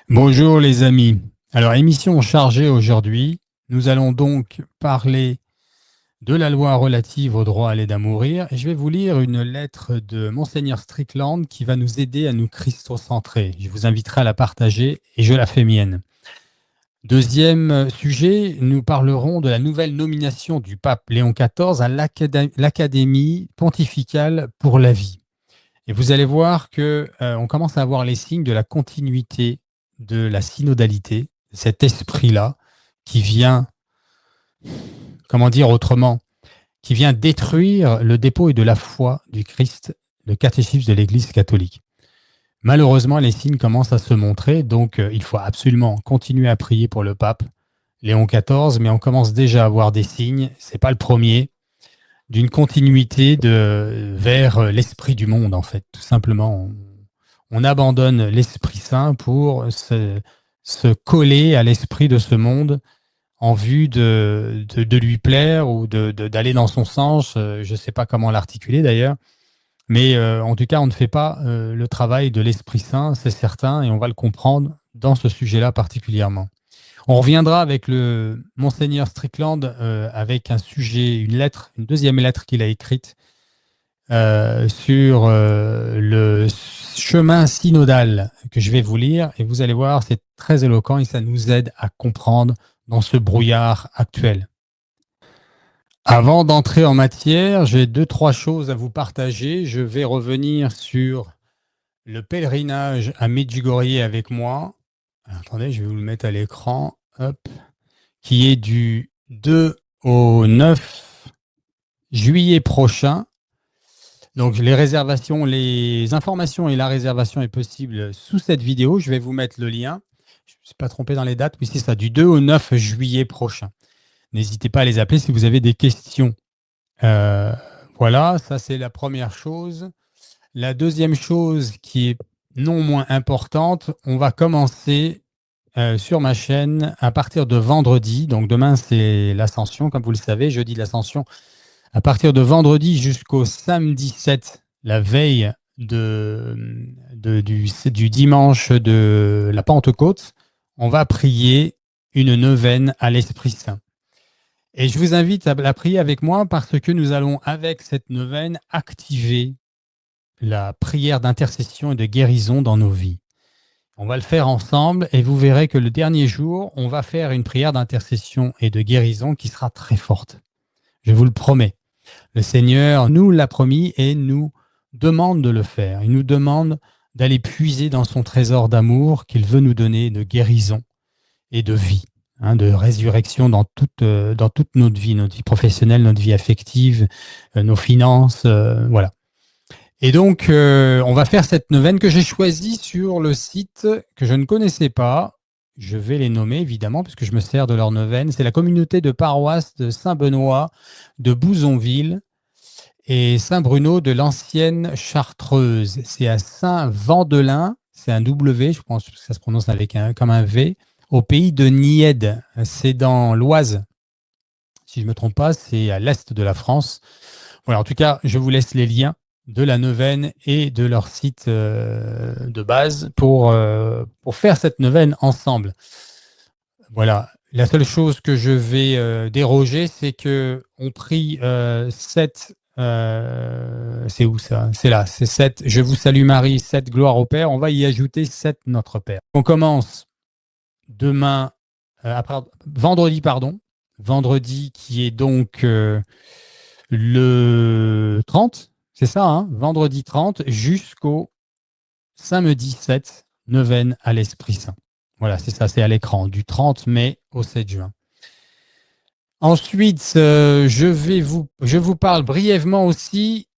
Bonjour les amis. Alors, émission chargée aujourd'hui. Nous allons donc parler de la loi relative au droit à l'aide à mourir. Et je vais vous lire une lettre de Monseigneur Strickland qui va nous aider à nous christocentrer. Je vous inviterai à la partager et je la fais mienne. Deuxième sujet, nous parlerons de la nouvelle nomination du pape Léon XIV à l'Académie pontificale pour la vie. Et vous allez voir que on commence à avoir les signes de la continuité de la synodalité, cet esprit-là qui vient, comment dire autrement, qui vient détruire le dépôt et de la foi du Christ, le catéchisme de l'Église catholique. Malheureusement, les signes commencent à se montrer, donc il faut absolument continuer à prier pour le pape Léon XIV, mais on commence déjà à voir des signes, c'est pas le premier, d'une continuité vers l'esprit du monde, en fait. Tout simplement, on abandonne l'Esprit Saint pour se coller à l'esprit de ce monde en vue de lui plaire ou d'aller dans son sens. Je ne sais pas comment l'articuler d'ailleurs. Mais en tout cas, on ne fait pas le travail de l'Esprit Saint, c'est certain, et on va le comprendre dans ce sujet-là particulièrement. On reviendra avec le Monseigneur Strickland avec un sujet, une deuxième lettre qu'il a écrite sur le chemin synodal que je vais vous lire et vous allez voir, c'est très éloquent et ça nous aide à comprendre dans ce brouillard actuel. Avant d'entrer en matière, j'ai deux, trois choses à vous partager. Je vais revenir sur le pèlerinage à Medjugorje avec moi. Attendez, je vais vous le mettre à l'écran. Hop. Qui est du 2 au 9 juillet prochain. Donc les réservations, les informations et la réservation est possible sous cette vidéo. Je vais vous mettre le lien. Je ne me suis pas trompé dans les dates. Oui, c'est ça, du 2 au 9 juillet prochain. N'hésitez pas à les appeler si vous avez des questions. Voilà, ça c'est la première chose. La deuxième chose qui est non moins importante, on va commencer sur ma chaîne à partir de vendredi. Donc demain c'est l'Ascension, comme vous le savez, jeudi l'Ascension. À partir de vendredi jusqu'au samedi 7, la veille du dimanche de la Pentecôte, on va prier une neuvaine à l'Esprit Saint. Et je vous invite à la prier avec moi parce que nous allons, avec cette neuvaine, activer la prière d'intercession et de guérison dans nos vies. On va le faire ensemble et vous verrez que le dernier jour, on va faire une prière d'intercession et de guérison qui sera très forte. Je vous le promets. Le Seigneur nous l'a promis et nous demande de le faire. Il nous demande d'aller puiser dans son trésor d'amour qu'il veut nous donner de guérison et de vie, de résurrection dans toute notre vie professionnelle, notre vie affective, nos finances, voilà. Et donc, on va faire cette neuvaine que j'ai choisie sur le site que je ne connaissais pas. Je vais les nommer, évidemment, puisque je me sers de leur neuvaine. C'est la communauté de paroisse de Saint-Benoît de Bouzonville et Saint-Bruno de l'ancienne Chartreuse. C'est à Saint-Vendelin, c'est un W, je pense que ça se prononce comme un V, au pays de Niède. C'est dans l'Oise. Si je ne me trompe pas, c'est à l'est de la France. Voilà, en tout cas, je vous laisse les liens de la neuvaine et de leur site de base pour faire cette neuvaine ensemble. Voilà. La seule chose que je vais déroger, c'est que on prie 7. C'est où ça? C'est là, c'est 7. Je vous salue Marie, 7 gloire au Père. On va y ajouter 7 Notre Père. On commence demain, vendredi, pardon. Vendredi qui est donc le 30, c'est ça, hein, vendredi 30 jusqu'au samedi 7, neuvaine à l'Esprit Saint. Voilà, c'est ça, c'est à l'écran, du 30 mai au 7 juin. Ensuite, je vous parle brièvement aussi,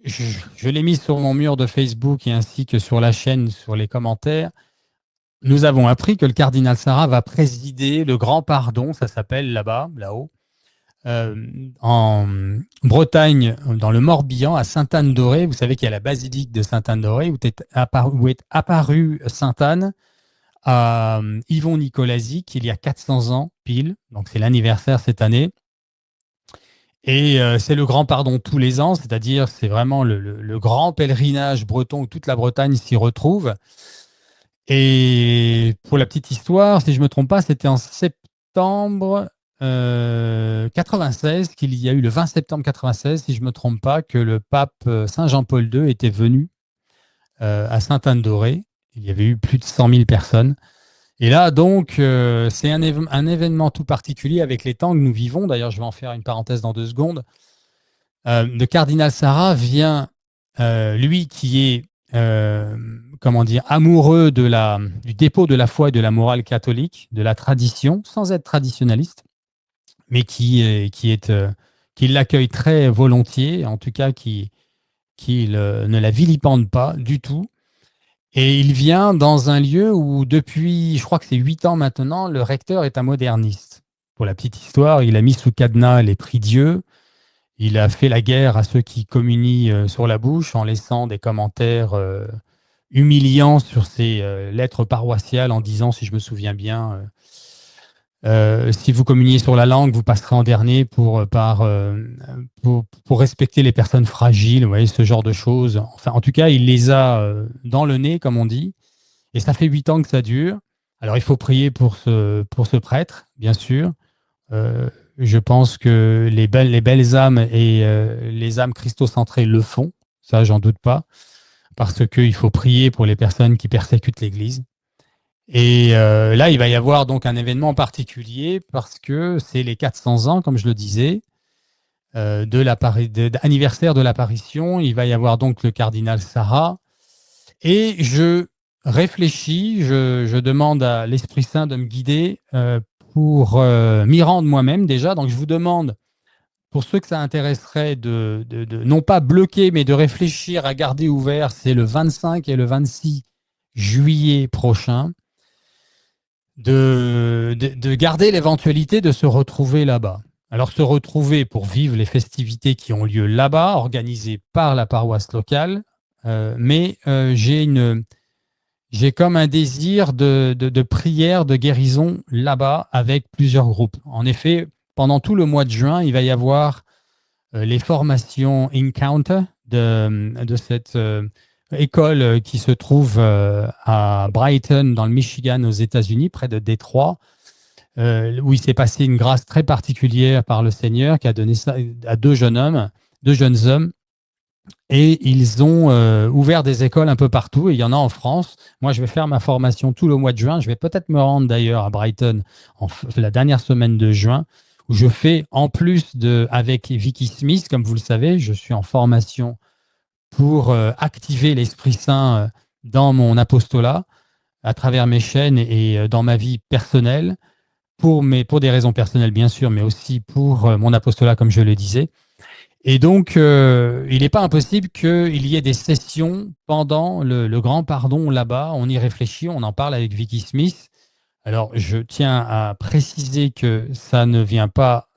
je l'ai mis sur mon mur de Facebook et ainsi que sur la chaîne, sur les commentaires. Nous avons appris que le cardinal Sarah va présider le Grand Pardon, ça s'appelle là-bas, là-haut, en Bretagne, dans le Morbihan, à Sainte-Anne-d'Auray. Vous savez qu'il y a la basilique de Sainte-Anne-d'Auray où est apparue Sainte-Anne à Yvon Nicolazic il y a 400 ans pile. Donc c'est l'anniversaire cette année. Et c'est le grand pardon tous les ans, c'est-à-dire c'est vraiment le grand pèlerinage breton où toute la Bretagne s'y retrouve. Et pour la petite histoire, si je ne me trompe pas, c'était en septembre 96 qu'il y a eu le 20 septembre 96, si je ne me trompe pas, que le pape Saint Jean-Paul II était venu à Sainte-Anne-d'Auray. Il y avait eu plus de 100 000 personnes. Et là, donc, c'est un événement tout particulier avec les temps que nous vivons. D'ailleurs, je vais en faire une parenthèse dans 2 secondes. Le cardinal Sarah vient, lui qui est, comment dire, amoureux du dépôt de la foi et de la morale catholique, de la tradition, sans être traditionnaliste, mais qui l'accueille très volontiers, en tout cas qui ne la vilipende pas du tout. Et il vient dans un lieu où depuis, je crois que c'est 8 ans maintenant, le recteur est un moderniste. Pour la petite histoire, il a mis sous cadenas les prie-dieux. Il a fait la guerre à ceux qui communient sur la bouche en laissant des commentaires humiliants sur ses lettres paroissiales en disant, si je me souviens bien, si vous communiez sur la langue, vous passerez en dernier pour respecter les personnes fragiles, vous voyez, ce genre de choses. Enfin, en tout cas, il les a dans le nez, comme on dit. Et ça fait 8 ans que ça dure. Alors, il faut prier pour ce prêtre, bien sûr. Euh, je pense que les belles âmes et les âmes christocentrées le font. Ça, j'en doute pas. Parce qu'il faut prier pour les personnes qui persécutent l'Église. Et là, il va y avoir donc un événement particulier parce que c'est les 400 ans, comme je le disais, anniversaire de l'apparition. Il va y avoir donc le cardinal Sarah. Et je réfléchis, je demande à l'Esprit Saint de me guider pour m'y rendre moi-même déjà. Donc je vous demande, pour ceux que ça intéresserait, de non pas bloquer, mais de réfléchir à garder ouvert, c'est le 25 et le 26 juillet prochain, de garder l'éventualité de se retrouver là-bas. Alors se retrouver pour vivre les festivités qui ont lieu là-bas, organisées par la paroisse locale, mais j'ai comme un désir de prière, de guérison là-bas avec plusieurs groupes. En effet, pendant tout le mois de juin, il va y avoir les formations Encounter de cette école qui se trouve à Brighton, dans le Michigan, aux États-Unis, près de Détroit, où il s'est passé une grâce très particulière par le Seigneur qui a donné ça à deux jeunes hommes. Et ils ont ouvert des écoles un peu partout, et il y en a en France. Moi, je vais faire ma formation tout le mois de juin. Je vais peut-être me rendre d'ailleurs à Brighton la dernière semaine de juin, où je fais, en plus avec Vicky Smith, comme vous le savez, je suis en formation pour activer l'Esprit Saint dans mon apostolat, à travers mes chaînes et dans ma vie personnelle, pour des raisons personnelles bien sûr, mais aussi pour mon apostolat, comme je le disais. Et donc, il n'est pas impossible qu'il y ait des sessions pendant le Grand Pardon là-bas. On y réfléchit, on en parle avec Vicky Smith. Alors, je tiens à préciser que ça ne vient pas,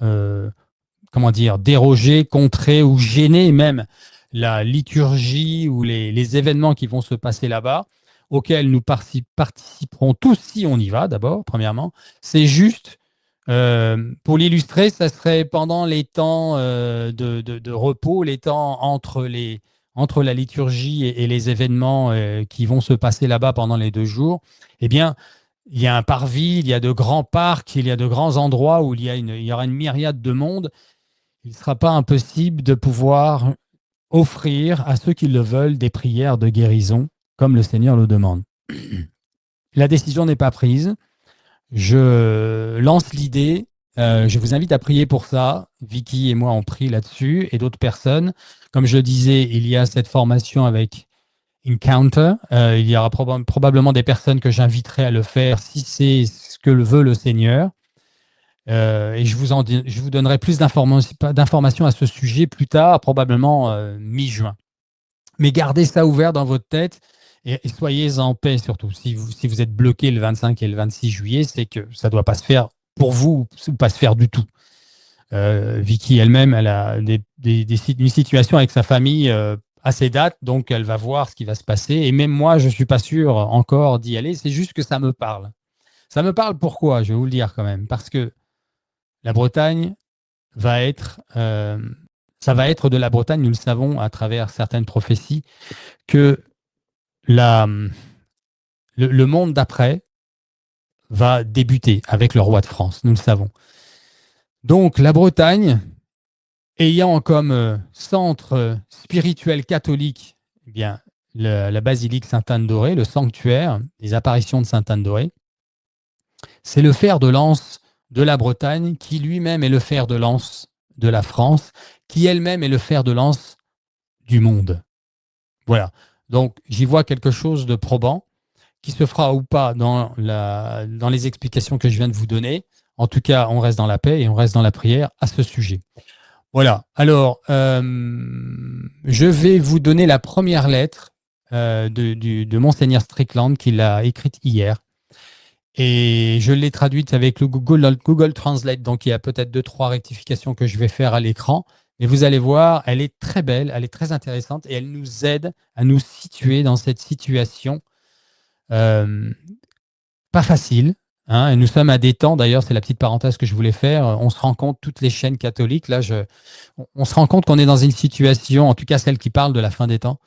comment dire, déroger, contrer ou gêner même la liturgie ou les événements qui vont se passer là-bas, auxquels nous participerons tous si on y va d'abord, premièrement. C'est juste pour l'illustrer, ça serait pendant les temps de repos, les temps entre la liturgie et les événements qui vont se passer là-bas pendant les 2 jours. Eh bien, il y a un parvis, il y a de grands parcs, il y a de grands endroits où il y aura une myriade de monde. Il ne sera pas impossible de pouvoir offrir à ceux qui le veulent des prières de guérison, comme le Seigneur le demande. La décision n'est pas prise. Je lance l'idée. Je vous invite à prier pour ça. Vicky et moi, on prie là-dessus et d'autres personnes. Comme je le disais, il y a cette formation avec Encounter. Il y aura probablement des personnes que j'inviterai à le faire si c'est ce que veut le Seigneur. Et je vous donnerai plus d'informations à ce sujet plus tard, probablement mi-juin. Mais gardez ça ouvert dans votre tête et soyez en paix surtout. Si vous êtes bloqué le 25 et le 26 juillet, c'est que ça ne doit pas se faire pour vous ou pas se faire du tout. Vicky elle-même, elle a une situation avec sa famille à ces dates, donc elle va voir ce qui va se passer. Et même moi, je ne suis pas sûr encore d'y aller. C'est juste que ça me parle. Ça me parle pourquoi? Je vais vous le dire quand même. Parce que la Bretagne ça va être de la Bretagne, nous le savons à travers certaines prophéties, que la, le monde d'après va débuter avec le roi de France, nous le savons. Donc la Bretagne, ayant comme centre spirituel catholique eh bien, la basilique Sainte-Anne-d'Auray, le sanctuaire, les apparitions de Sainte-Anne-d'Auray, c'est le fer de lance de la Bretagne qui lui-même est le fer de lance de la France, qui elle-même est le fer de lance du monde. Voilà. Donc j'y vois quelque chose de probant qui se fera ou pas dans les explications que je viens de vous donner. En tout cas, on reste dans la paix et on reste dans la prière à ce sujet. Voilà. Alors, je vais vous donner la première lettre de Monseigneur Strickland qu'il a écrite hier. Et je l'ai traduite avec le Google Translate. Donc, il y a peut-être 2-3 rectifications que je vais faire à l'écran. Mais vous allez voir, elle est très belle, elle est très intéressante et elle nous aide à nous situer dans cette situation pas facile. Hein, et nous sommes à des temps, d'ailleurs, c'est la petite parenthèse que je voulais faire. On se rend compte, toutes les chaînes catholiques, là, on se rend compte qu'on est dans une situation, en tout cas celle qui parle de la fin des temps,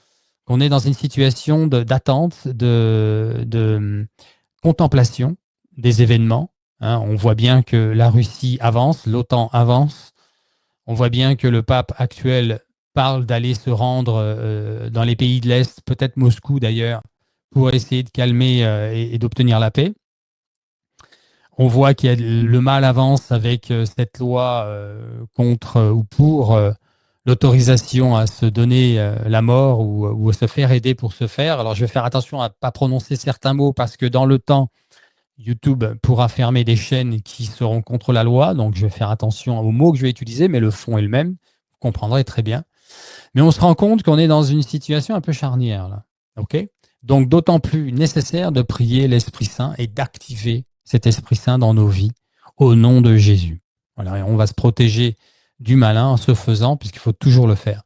qu'on est dans une situation d'attente, de contemplation des événements. Hein, on voit bien que la Russie avance, l'OTAN avance. On voit bien que le pape actuel parle d'aller se rendre dans les pays de l'Est, peut-être Moscou d'ailleurs, pour essayer de calmer et d'obtenir la paix. On voit qu'il y a le mal avance avec cette loi contre ou pour l'autorisation à se donner la mort ou à se faire aider pour se faire. Alors, je vais faire attention à ne pas prononcer certains mots parce que dans le temps, YouTube pourra fermer des chaînes qui seront contre la loi. Donc, je vais faire attention aux mots que je vais utiliser, mais le fond est le même. Vous comprendrez très bien. Mais on se rend compte qu'on est dans une situation un peu charnière, là. OK ? Donc, d'autant plus nécessaire de prier l'Esprit Saint et d'activer cet Esprit Saint dans nos vies au nom de Jésus. Voilà, et on va se protéger du malin en ce faisant, puisqu'il faut toujours le faire.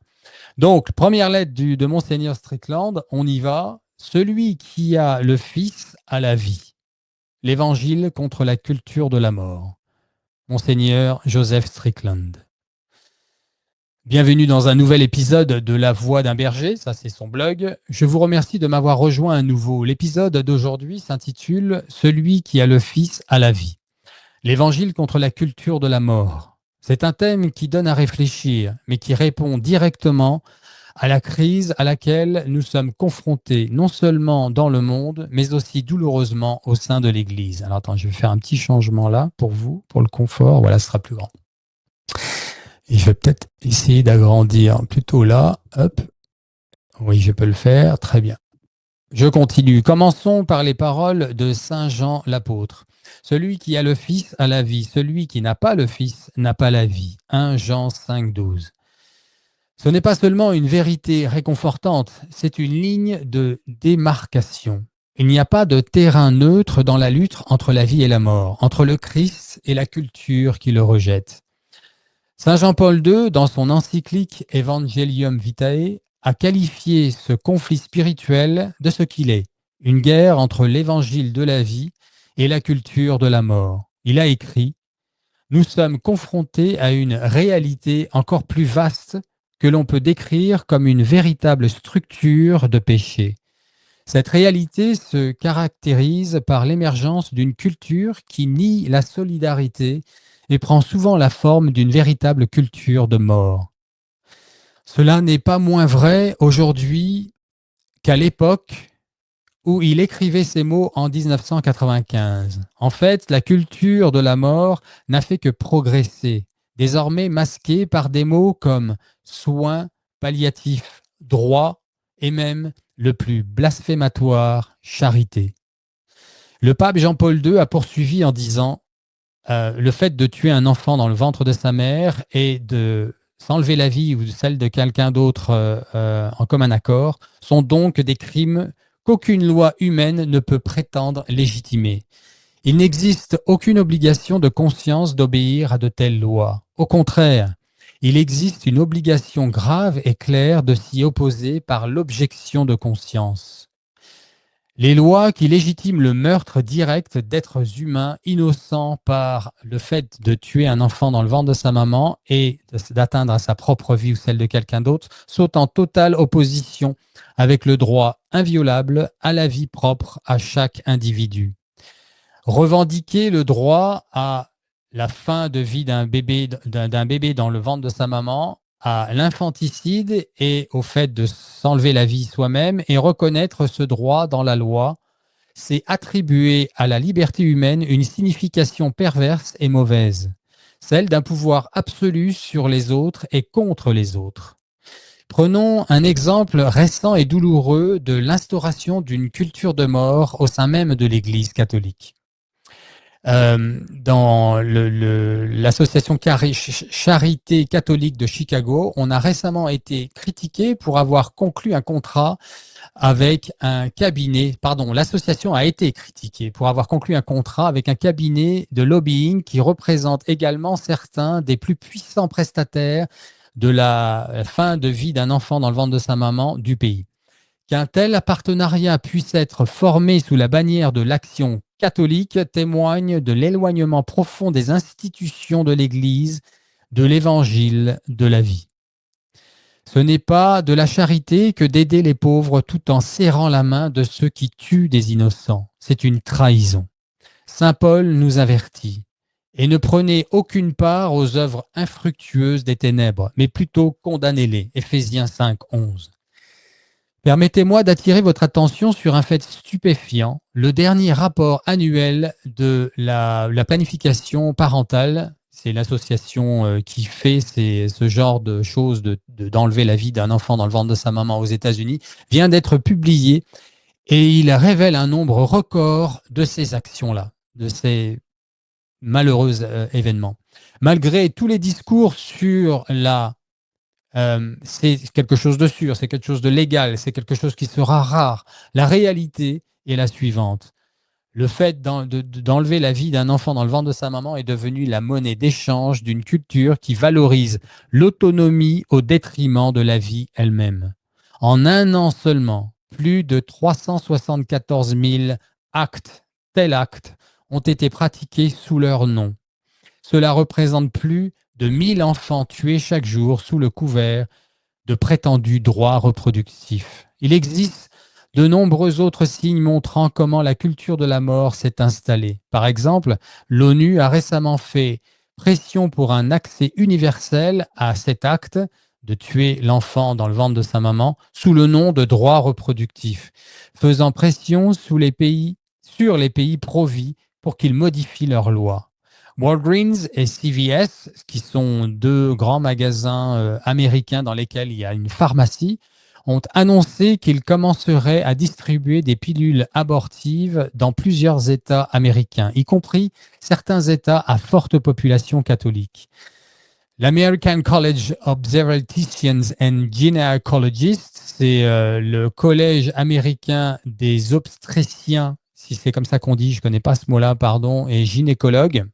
Donc, première lettre de Monseigneur Strickland, on y va. Celui qui a le Fils a la vie. L'Évangile contre la culture de la mort. Monseigneur Joseph Strickland. Bienvenue dans un nouvel épisode de La Voix d'un berger, ça c'est son blog. Je vous remercie de m'avoir rejoint à nouveau. L'épisode d'aujourd'hui s'intitule « Celui qui a le Fils a la vie ». L'Évangile contre la culture de la mort. C'est un thème qui donne à réfléchir, mais qui répond directement à la crise à laquelle nous sommes confrontés, non seulement dans le monde, mais aussi douloureusement au sein de l'Église. Alors attends, je vais faire un petit changement là pour vous, pour le confort. Voilà, ce sera plus grand. Et je vais peut-être essayer d'agrandir plutôt là. Hop. Oui, je peux le faire. Très bien. Je continue. Commençons par les paroles de Saint Jean l'apôtre. Celui qui a le Fils a la vie. Celui qui n'a pas le Fils n'a pas la vie. 1 Jean 5, 12. Ce n'est pas seulement une vérité réconfortante, c'est une ligne de démarcation. Il n'y a pas de terrain neutre dans la lutte entre la vie et la mort, entre le Christ et la culture qui le rejette. Saint Jean-Paul II, dans son encyclique Evangelium Vitae, a qualifié ce conflit spirituel de ce qu'il est, une guerre entre l'évangile de la vie et la culture de la mort. Il a écrit « Nous sommes confrontés à une réalité encore plus vaste que l'on peut décrire comme une véritable structure de péché. Cette réalité se caractérise par l'émergence d'une culture qui nie la solidarité et prend souvent la forme d'une véritable culture de mort. Cela n'est pas moins vrai aujourd'hui qu'à l'époque où il écrivait ces mots en 1995. En fait, la culture de la mort n'a fait que progresser, désormais masquée par des mots comme soins, palliatifs, droit et même le plus blasphématoire, charité. Le pape Jean-Paul II a poursuivi en disant le fait de tuer un enfant dans le ventre de sa mère et de s'enlever la vie ou celle de quelqu'un d'autre en commun accord sont donc des crimes qu'aucune loi humaine ne peut prétendre légitimer. Il n'existe aucune obligation de conscience d'obéir à de telles lois. Au contraire, il existe une obligation grave et claire de s'y opposer par l'objection de conscience. Les lois qui légitiment le meurtre direct d'êtres humains innocents par le fait de tuer un enfant dans le ventre de sa maman et d'atteindre à sa propre vie ou celle de quelqu'un d'autre sont en totale opposition avec le droit inviolable à la vie propre à chaque individu. Revendiquer le droit à la fin de vie d'un bébé dans le ventre de sa maman, à l'infanticide et au fait de s'enlever la vie soi-même et reconnaître ce droit dans la loi, c'est attribuer à la liberté humaine une signification perverse et mauvaise, celle d'un pouvoir absolu sur les autres et contre les autres. Prenons un exemple récent et douloureux de l'instauration d'une culture de mort au sein même de l'Église catholique. Dans l'association Charité catholique de Chicago, on a récemment été critiqué pour avoir conclu un contrat avec un cabinet, l'association a été critiquée pour avoir conclu un contrat avec un cabinet de lobbying qui représente également certains des plus puissants prestataires de la fin de vie d'un enfant dans le ventre de sa maman du pays. Qu'un tel partenariat puisse être formé sous la bannière de l'action catholique témoigne de l'éloignement profond des institutions de l'Église, de l'Évangile, de la vie. Ce n'est pas de la charité que d'aider les pauvres tout en serrant la main de ceux qui tuent des innocents. C'est une trahison. Saint Paul nous avertit. Et ne prenez aucune part aux œuvres infructueuses des ténèbres, mais plutôt condamnez-les. Éphésiens 5, 11. Permettez-moi d'attirer votre attention sur un fait stupéfiant. Le dernier rapport annuel de la planification parentale, c'est l'association qui fait ce genre de choses, d'enlever la vie d'un enfant dans le ventre de sa maman aux États-Unis, vient d'être publié et il révèle un nombre record de ces actions-là, de ces malheureux événements. Malgré tous les discours sur c'est quelque chose de sûr, c'est quelque chose de légal, c'est quelque chose qui sera rare. La réalité est la suivante. Le fait d'enlever la vie d'un enfant dans le ventre de sa maman est devenu la monnaie d'échange d'une culture qui valorise l'autonomie au détriment de la vie elle-même. En un an seulement, plus de 374 000 tels actes ont été pratiqués sous leur nom. Cela représente plus de 1000 enfants tués chaque jour sous le couvert de prétendus droits reproductifs. Il existe de nombreux autres signes montrant comment la culture de la mort s'est installée. Par exemple, l'ONU a récemment fait pression pour un accès universel à cet acte de tuer l'enfant dans le ventre de sa maman sous le nom de droits reproductifs, faisant pression sur les pays pro-vie pour qu'ils modifient leurs lois. Walgreens et CVS, qui sont deux grands magasins américains dans lesquels il y a une pharmacie, ont annoncé qu'ils commenceraient à distribuer des pilules abortives dans plusieurs États américains, y compris certains États à forte population catholique. L'American College of Obstetricians and Gynecologists, c'est le collège américain des obstétriciens, si c'est comme ça qu'on dit, je ne connais pas ce mot-là, pardon, et gynécologues,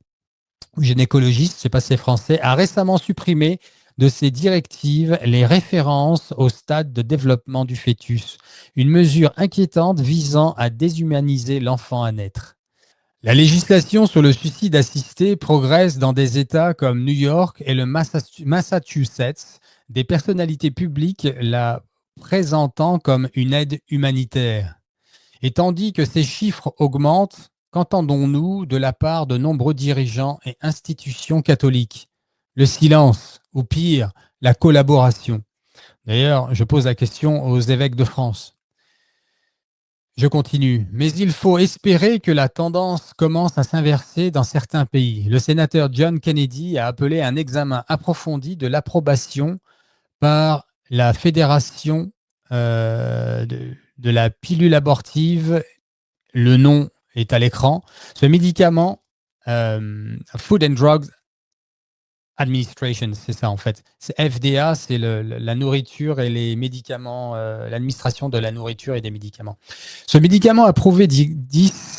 ou gynécologiste, je ne sais pas si c'est français, a récemment supprimé de ses directives les références au stade de développement du fœtus, une mesure inquiétante visant à déshumaniser l'enfant à naître. La législation sur le suicide assisté progresse dans des États comme New York et le Massachusetts, des personnalités publiques la présentant comme une aide humanitaire. Et tandis que ces chiffres augmentent, qu'entendons-nous de la part de nombreux dirigeants et institutions catholiques? Le silence, ou pire, la collaboration. D'ailleurs, je pose la question aux évêques de France. Je continue. Mais il faut espérer que la tendance commence à s'inverser dans certains pays. Le sénateur John Kennedy a appelé un examen approfondi de l'approbation par la Fédération de la pilule abortive. Le nom est à l'écran. Ce médicament, Food and Drugs Administration, c'est ça en fait. C'est FDA, c'est la nourriture et les médicaments, l'administration de la nourriture et des médicaments. Ce médicament approuvé discrètement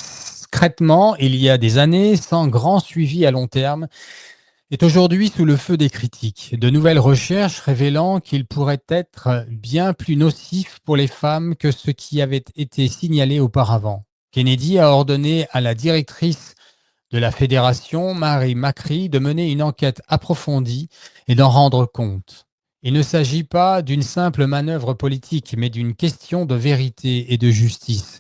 il y a des années, sans grand suivi à long terme, est aujourd'hui sous le feu des critiques. De nouvelles recherches révélant qu'il pourrait être bien plus nocif pour les femmes que ce qui avait été signalé auparavant. Kennedy a ordonné à la directrice de la fédération, Mary McCree, de mener une enquête approfondie et d'en rendre compte. Il ne s'agit pas d'une simple manœuvre politique, mais d'une question de vérité et de justice.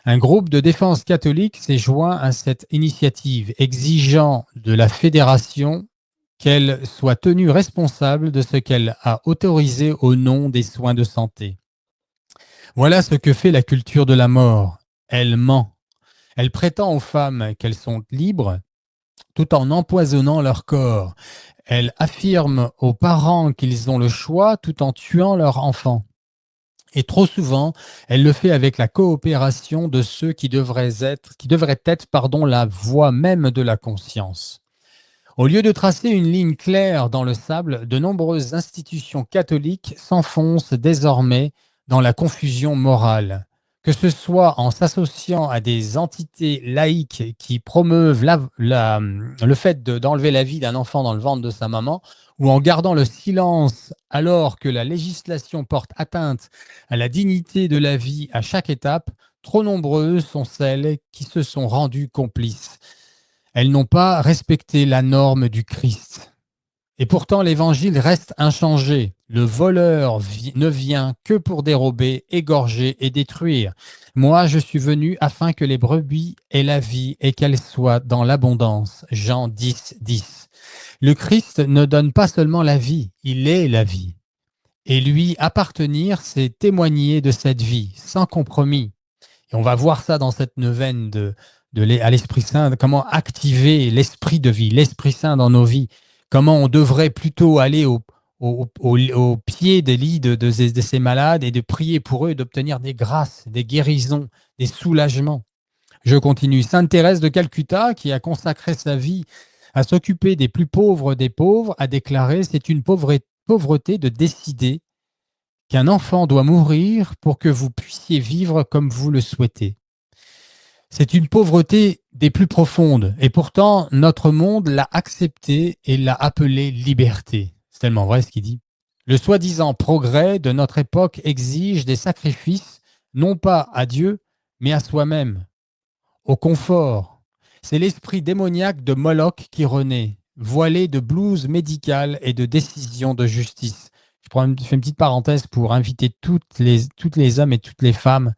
Un groupe de défense catholique s'est joint à cette initiative, exigeant de la fédération qu'elle soit tenue responsable de ce qu'elle a autorisé au nom des soins de santé. Voilà ce que fait la culture de la mort. Elle ment. Elle prétend aux femmes qu'elles sont libres tout en empoisonnant leur corps. Elle affirme aux parents qu'ils ont le choix tout en tuant leur enfant. Et trop souvent, elle le fait avec la coopération de ceux qui devraient être la voie même de la conscience. Au lieu de tracer une ligne claire dans le sable, de nombreuses institutions catholiques s'enfoncent désormais dans la confusion morale. Que ce soit en s'associant à des entités laïques qui promeuvent le fait d'enlever la vie d'un enfant dans le ventre de sa maman, ou en gardant le silence alors que la législation porte atteinte à la dignité de la vie à chaque étape, trop nombreuses sont celles qui se sont rendues complices. Elles n'ont pas respecté la norme du Christ. Et pourtant, l'évangile reste inchangé. Le voleur ne vient que pour dérober, égorger et détruire. Moi, je suis venu afin que les brebis aient la vie et qu'elles soient dans l'abondance. Jean 10, 10. Le Christ ne donne pas seulement la vie, il est la vie. Et lui appartenir, c'est témoigner de cette vie, sans compromis. Et on va voir ça dans cette neuvaine à l'Esprit Saint, comment activer l'Esprit de vie, l'Esprit Saint dans nos vies, comment on devrait plutôt aller au pied des lits de ces malades et de prier pour eux, d'obtenir des grâces, des guérisons, des soulagements. Je continue. Sainte Thérèse de Calcutta, qui a consacré sa vie à s'occuper des plus pauvres des pauvres, a déclaré: c'est une pauvreté de décider qu'un enfant doit mourir pour que vous puissiez vivre comme vous le souhaitez. C'est une pauvreté des plus profondes, et pourtant notre monde l'a acceptée et l'a appelée liberté. C'est tellement vrai ce qu'il dit. Le soi-disant progrès de notre époque exige des sacrifices, non pas à Dieu, mais à soi-même, au confort. C'est l'esprit démoniaque de Moloch qui renaît, voilé de blouses médicales et de décisions de justice. Je fais une petite parenthèse pour inviter toutes les hommes et toutes les femmes,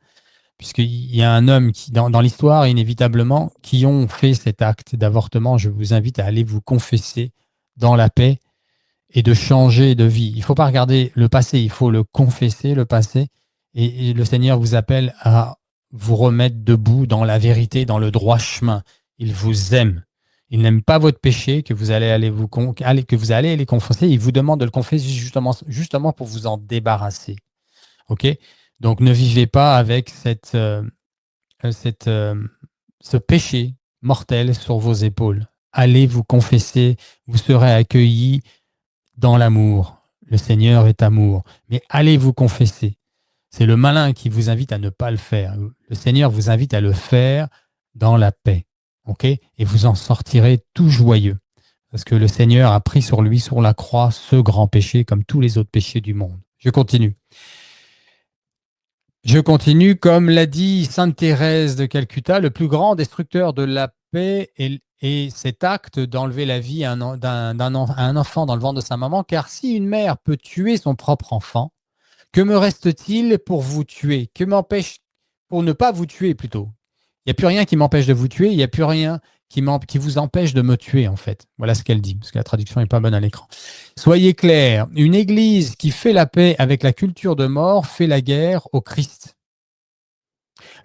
puisqu'il y a un homme qui, dans l'histoire, inévitablement, qui ont fait cet acte d'avortement. Je vous invite à aller vous confesser dans la paix et de changer de vie. Il ne faut pas regarder le passé, il faut le confesser, le passé. Et le Seigneur vous appelle à vous remettre debout dans la vérité, dans le droit chemin. Il vous aime. Il n'aime pas votre péché, que vous allez les confesser. Il vous demande de le confesser justement pour vous en débarrasser. Ok? Donc ne vivez pas avec ce péché mortel sur vos épaules. Allez vous confesser, vous serez accueillis dans l'amour. Le Seigneur est amour. Mais allez vous confesser. C'est le malin qui vous invite à ne pas le faire. Le Seigneur vous invite à le faire dans la paix. Ok? Et vous en sortirez tout joyeux. Parce que le Seigneur a pris sur lui, sur la croix, ce grand péché comme tous les autres péchés du monde. Je continue. Comme l'a dit sainte Thérèse de Calcutta, le plus grand destructeur de la paix est cet acte d'enlever la vie à un enfant dans le ventre de sa maman, car si une mère peut tuer son propre enfant, que me reste-t-il pour vous tuer? Que m'empêche pour ne pas vous tuer plutôt? Il n'y a plus rien qui m'empêche de vous tuer, il n'y a plus rien qui vous empêche de me tuer, en fait. Voilà ce qu'elle dit, parce que la traduction n'est pas bonne à l'écran. Soyez clairs, une église qui fait la paix avec la culture de mort fait la guerre au Christ.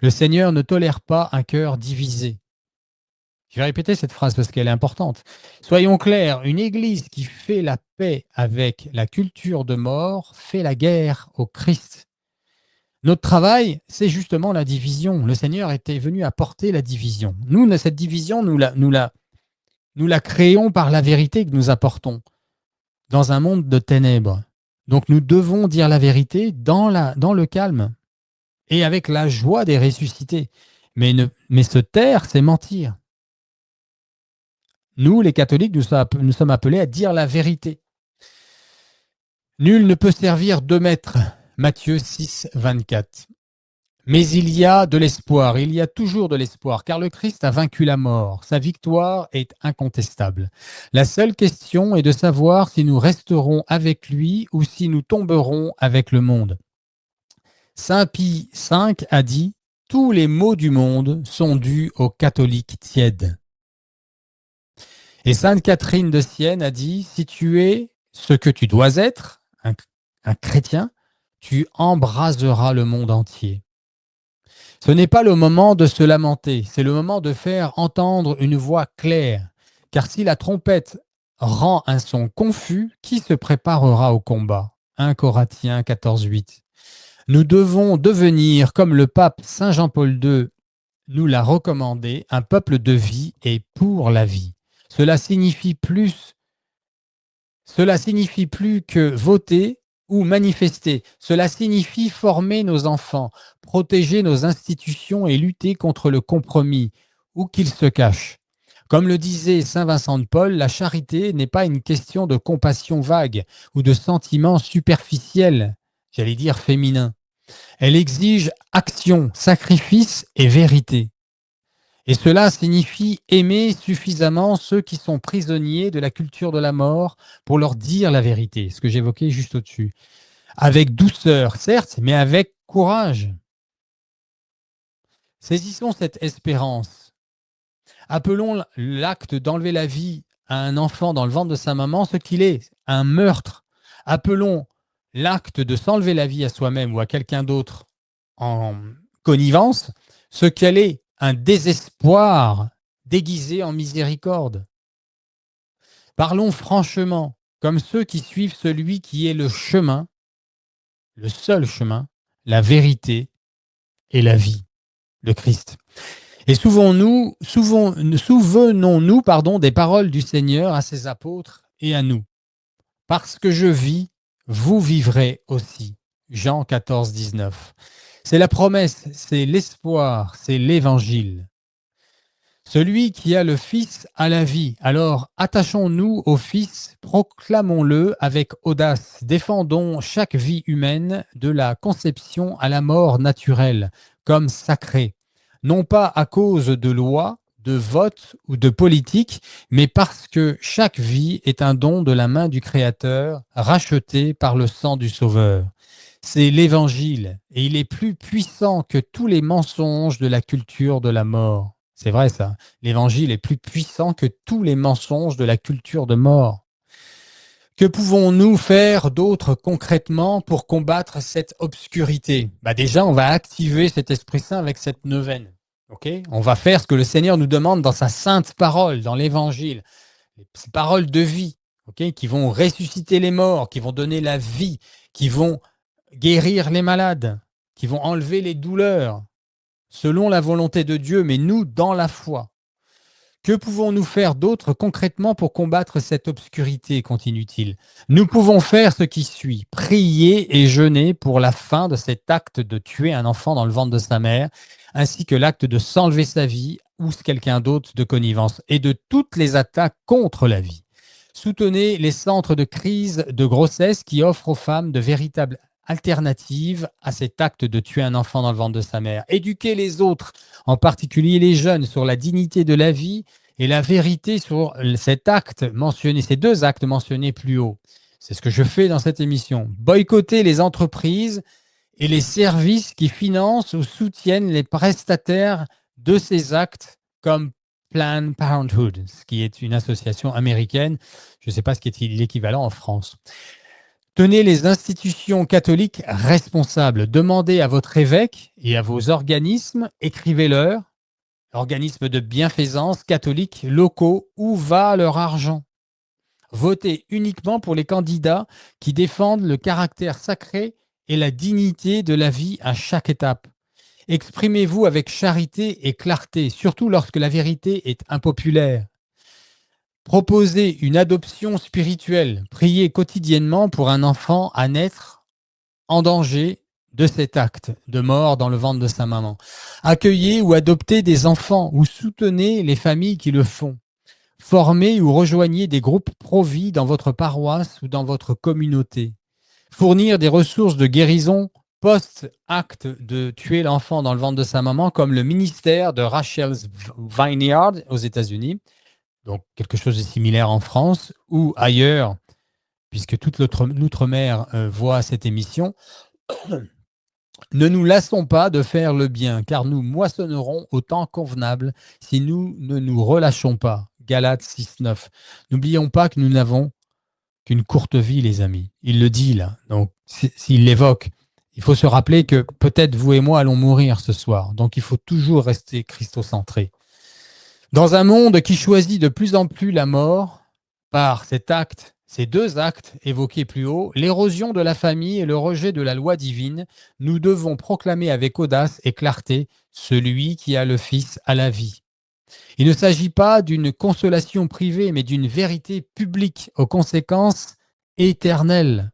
Le Seigneur ne tolère pas un cœur divisé. Je vais répéter cette phrase parce qu'elle est importante. Soyons clairs, une église qui fait la paix avec la culture de mort fait la guerre au Christ. Notre travail, c'est justement la division. Le Seigneur était venu apporter la division. Nous, cette division, nous la créons par la vérité que nous apportons dans un monde de ténèbres. Donc nous devons dire la vérité dans le calme et avec la joie des ressuscités. Mais se taire, c'est mentir. Nous, les catholiques, nous sommes appelés à dire la vérité. Nul ne peut servir deux maîtres. Matthieu 6, 24. Mais il y a de l'espoir, il y a toujours de l'espoir, car le Christ a vaincu la mort. Sa victoire est incontestable. La seule question est de savoir si nous resterons avec lui ou si nous tomberons avec le monde. Saint Pie V a dit « Tous les maux du monde sont dus aux catholiques tièdes ». Et Sainte Catherine de Sienne a dit « Si tu es ce que tu dois être, un chrétien, tu embraseras le monde entier ». Ce n'est pas le moment de se lamenter, c'est le moment de faire entendre une voix claire. Car si la trompette rend un son confus, qui se préparera au combat 1 Corinthiens 14, 8. Nous devons devenir, comme le pape Saint Jean-Paul II nous l'a recommandé, un peuple de vie et pour la vie. Cela signifie plus que voter ou manifester. Cela signifie former nos enfants, protéger nos institutions et lutter contre le compromis, où qu'il se cache. Comme le disait saint Vincent de Paul, la charité n'est pas une question de compassion vague ou de sentiments superficiels, j'allais dire féminins. Elle exige action, sacrifice et vérité. Et cela signifie aimer suffisamment ceux qui sont prisonniers de la culture de la mort pour leur dire la vérité, ce que j'évoquais juste au-dessus. Avec douceur, certes, mais avec courage. Saisissons cette espérance. Appelons l'acte d'enlever la vie à un enfant dans le ventre de sa maman ce qu'il est, un meurtre. Appelons l'acte de s'enlever la vie à soi-même ou à quelqu'un d'autre en connivence ce qu'elle est, un désespoir déguisé en miséricorde. Parlons franchement, comme ceux qui suivent celui qui est le chemin, le seul chemin, la vérité et la vie, le Christ. Et souvenons-nous des paroles du Seigneur à ses apôtres et à nous. Parce que je vis, vous vivrez aussi. Jean 14, 19. C'est la promesse, c'est l'espoir, c'est l'évangile. Celui qui a le Fils a la vie. Alors attachons-nous au Fils, proclamons-le avec audace, défendons chaque vie humaine de la conception à la mort naturelle, comme sacrée, non pas à cause de lois, de votes ou de politique, mais parce que chaque vie est un don de la main du Créateur, racheté par le sang du Sauveur. C'est l'Évangile, et il est plus puissant que tous les mensonges de la culture de la mort. C'est vrai ça, l'Évangile est plus puissant que tous les mensonges de la culture de mort. Que pouvons-nous faire d'autre concrètement pour combattre cette obscurité ? Déjà, on va activer cet Esprit Saint avec cette neuvaine. On va faire ce que le Seigneur nous demande dans sa sainte parole, dans l'Évangile. Ces paroles de vie, qui vont ressusciter les morts, qui vont donner la vie, qui vont guérir les malades, qui vont enlever les douleurs, selon la volonté de Dieu, mais nous, dans la foi. Que pouvons-nous faire d'autre concrètement pour combattre cette obscurité, continue-t-il ? Nous pouvons faire ce qui suit, prier et jeûner pour la fin de cet acte de tuer un enfant dans le ventre de sa mère, ainsi que l'acte de s'enlever sa vie ou quelqu'un d'autre de connivence, et de toutes les attaques contre la vie. Soutenez les centres de crise de grossesse qui offrent aux femmes de véritables alternatives à cet acte de tuer un enfant dans le ventre de sa mère. Éduquez les autres, en particulier les jeunes, sur la dignité de la vie et la vérité sur cet acte mentionné, ces deux actes mentionnés plus haut. C'est ce que je fais dans cette émission. Boycotter les entreprises et les services qui financent ou soutiennent les prestataires de ces actes comme Planned Parenthood, ce qui est une association américaine. Je ne sais pas ce qui est l'équivalent en France. Tenez les institutions catholiques responsables. Demandez à votre évêque et à vos organismes, écrivez-leur, organismes de bienfaisance catholiques locaux, où va leur argent. Votez uniquement pour les candidats qui défendent le caractère sacré et la dignité de la vie à chaque étape. Exprimez-vous avec charité et clarté, surtout lorsque la vérité est impopulaire. Proposez une adoption spirituelle. Priez quotidiennement pour un enfant à naître en danger de cet acte de mort dans le ventre de sa maman. Accueillez ou adoptez des enfants ou soutenez les familles qui le font. Formez ou rejoignez des groupes pro-vie dans votre paroisse ou dans votre communauté. Fournir des ressources de guérison post-acte de tuer l'enfant dans le ventre de sa maman, comme le ministère de Rachel's Vineyard aux États-Unis, donc quelque chose de similaire en France ou ailleurs, puisque toute l'outre-mer voit cette émission. Ne nous lassons pas de faire le bien, car nous moissonnerons au temps convenable si nous ne nous relâchons pas. Galates 6,9. N'oublions pas que nous n'avons qu'une courte vie, les amis. Il le dit là, donc s'il l'évoque, il faut se rappeler que peut-être vous et moi allons mourir ce soir, donc il faut toujours rester christocentré. Dans un monde qui choisit de plus en plus la mort par cet acte, ces deux actes évoqués plus haut, l'érosion de la famille et le rejet de la loi divine, nous devons proclamer avec audace et clarté celui qui a le Fils à la vie. Il ne s'agit pas d'une consolation privée, mais d'une vérité publique aux conséquences éternelles.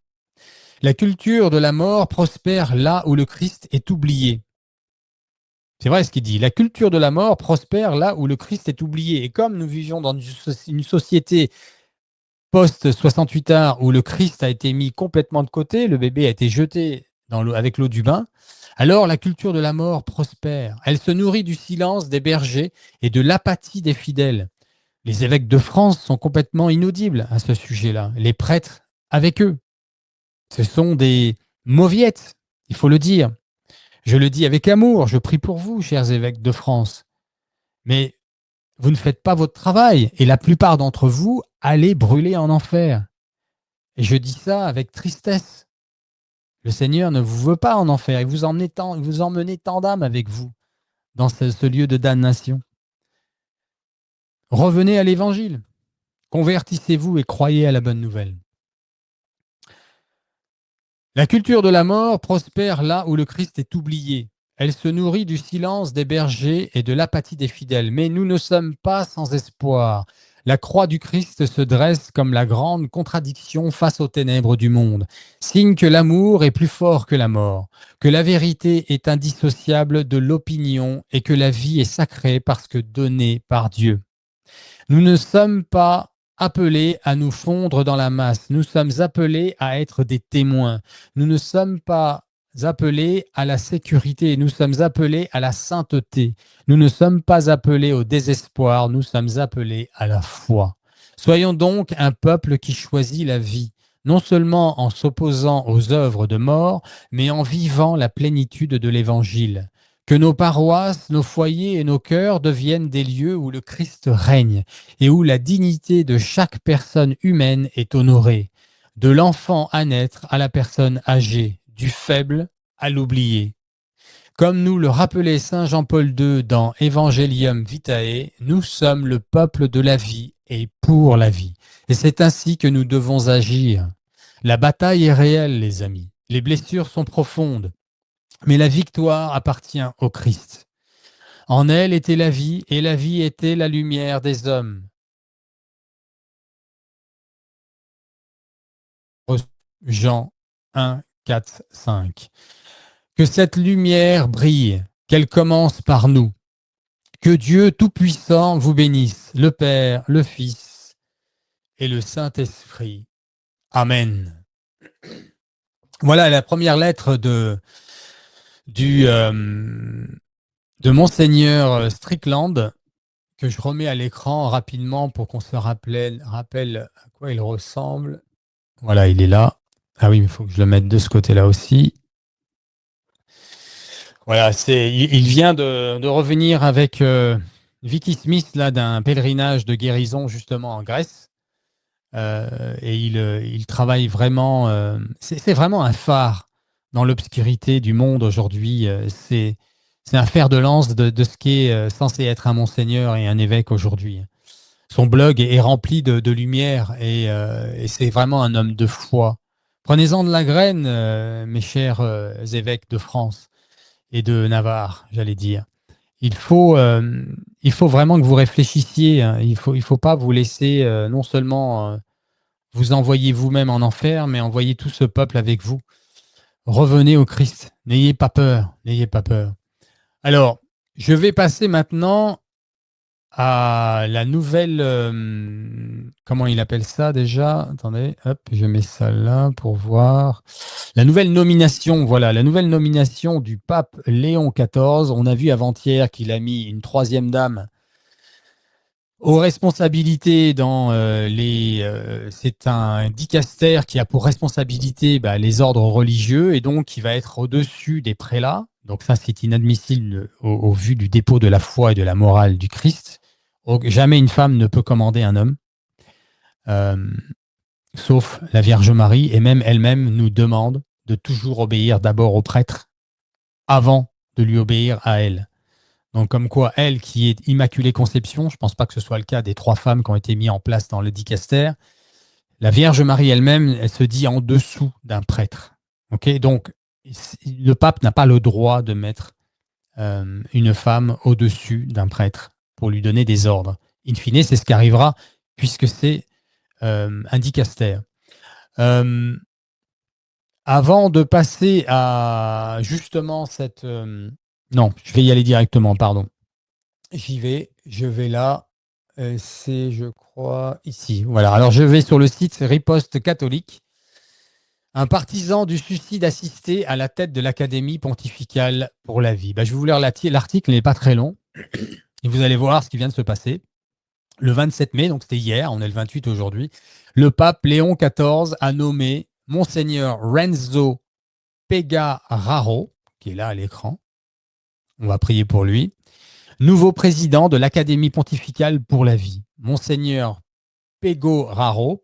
La culture de la mort prospère là où le Christ est oublié. C'est vrai ce qu'il dit. La culture de la mort prospère là où le Christ est oublié. Et comme nous vivions dans une société post-68 heures où le Christ a été mis complètement de côté, le bébé a été jeté avec l'eau du bain, alors la culture de la mort prospère. Elle se nourrit du silence des bergers et de l'apathie des fidèles. Les évêques de France sont complètement inaudibles à ce sujet-là. Les prêtres avec eux. Ce sont des mauviettes, il faut le dire. Je le dis avec amour, je prie pour vous, chers évêques de France. Mais vous ne faites pas votre travail et la plupart d'entre vous allez brûler en enfer. Et je dis ça avec tristesse. Le Seigneur ne vous veut pas en enfer. Il vous emmenez tant d'âmes avec vous dans ce lieu de damnation. Revenez à l'Évangile. Convertissez-vous et croyez à la bonne nouvelle. La culture de la mort prospère là où le Christ est oublié. Elle se nourrit du silence des bergers et de l'apathie des fidèles. Mais nous ne sommes pas sans espoir. La croix du Christ se dresse comme la grande contradiction face aux ténèbres du monde, signe que l'amour est plus fort que la mort, que la vérité est indissociable de l'opinion et que la vie est sacrée parce que donnée par Dieu. Nous ne sommes pas appelés à nous fondre dans la masse. Nous sommes appelés à être des témoins. Nous ne sommes pas appelés à la sécurité. Nous sommes appelés à la sainteté. Nous ne sommes pas appelés au désespoir. Nous sommes appelés à la foi. Soyons donc un peuple qui choisit la vie, non seulement en s'opposant aux œuvres de mort, mais en vivant la plénitude de l'Évangile. Que nos paroisses, nos foyers et nos cœurs deviennent des lieux où le Christ règne et où la dignité de chaque personne humaine est honorée, de l'enfant à naître à la personne âgée, du faible à l'oublié. Comme nous le rappelait saint Jean-Paul II dans Evangelium Vitae, nous sommes le peuple de la vie et pour la vie. Et c'est ainsi que nous devons agir. La bataille est réelle, les amis. Les blessures sont profondes. Mais la victoire appartient au Christ. En elle était la vie, et la vie était la lumière des hommes. Jean 1, 4, 5. Que cette lumière brille, qu'elle commence par nous. Que Dieu Tout-Puissant vous bénisse, le Père, le Fils et le Saint-Esprit. Amen. Voilà la première lettre de Monseigneur Strickland, que je remets à l'écran rapidement pour qu'on se rappelle à quoi il ressemble. Voilà, il est là. Ah oui, mais il faut que je le mette de ce côté-là aussi. Voilà, il vient de revenir avec Vicky Smith là, d'un pèlerinage de guérison justement en Grèce. Et il travaille vraiment. C'est vraiment un phare dans l'obscurité du monde aujourd'hui. C'est un fer de lance de ce qui est censé être un monseigneur et un évêque aujourd'hui. Son blog est rempli de lumière et c'est vraiment un homme de foi. Prenez-en de la graine, mes chers évêques de France et de Navarre, j'allais dire. Il faut vraiment que vous réfléchissiez. Hein. Il faut pas vous laisser non seulement vous envoyer vous-même en enfer, mais envoyer tout ce peuple avec vous. Revenez au Christ. N'ayez pas peur. N'ayez pas peur. Alors, je vais passer maintenant à la nouvelle, comment il appelle ça déjà? Attendez, hop, je mets ça là pour voir. La nouvelle nomination, voilà, la nouvelle nomination du pape Léon XIV. On a vu avant-hier qu'il a mis une troisième dame aux responsabilités dans c'est un dicaster qui a pour responsabilité les ordres religieux et donc qui va être au-dessus des prélats. Donc ça, c'est inadmissible au vu du dépôt de la foi et de la morale du Christ. Donc, jamais une femme ne peut commander un homme, euh, sauf la Vierge Marie, et même elle-même nous demande de toujours obéir d'abord au prêtre avant de lui obéir à elle. Donc, comme quoi, elle qui est Immaculée Conception, je ne pense pas que ce soit le cas des 3 femmes qui ont été mises en place dans le dicaster, la Vierge Marie elle-même, elle se dit en dessous d'un prêtre. Okay, donc, le pape n'a pas le droit de mettre une femme au-dessus d'un prêtre pour lui donner des ordres. In fine, c'est ce qui arrivera puisque c'est un dicaster. Avant de passer à justement cette... non, je vais y aller directement, pardon. J'y vais, je vais là. C'est, je crois, ici. Voilà. Alors, je vais sur le site Riposte catholique. Un partisan du suicide assisté à la tête de l'Académie pontificale pour la vie. Je vais vous lire l'article, il n'est pas très long. Et vous allez voir ce qui vient de se passer. Le 27 mai, donc c'était hier, on est le 28 aujourd'hui, le pape Léon XIV a nommé Monseigneur Renzo Pegararo, qui est là à l'écran. On va prier pour lui. Nouveau président de l'Académie pontificale pour la vie. Monseigneur Pegoraro,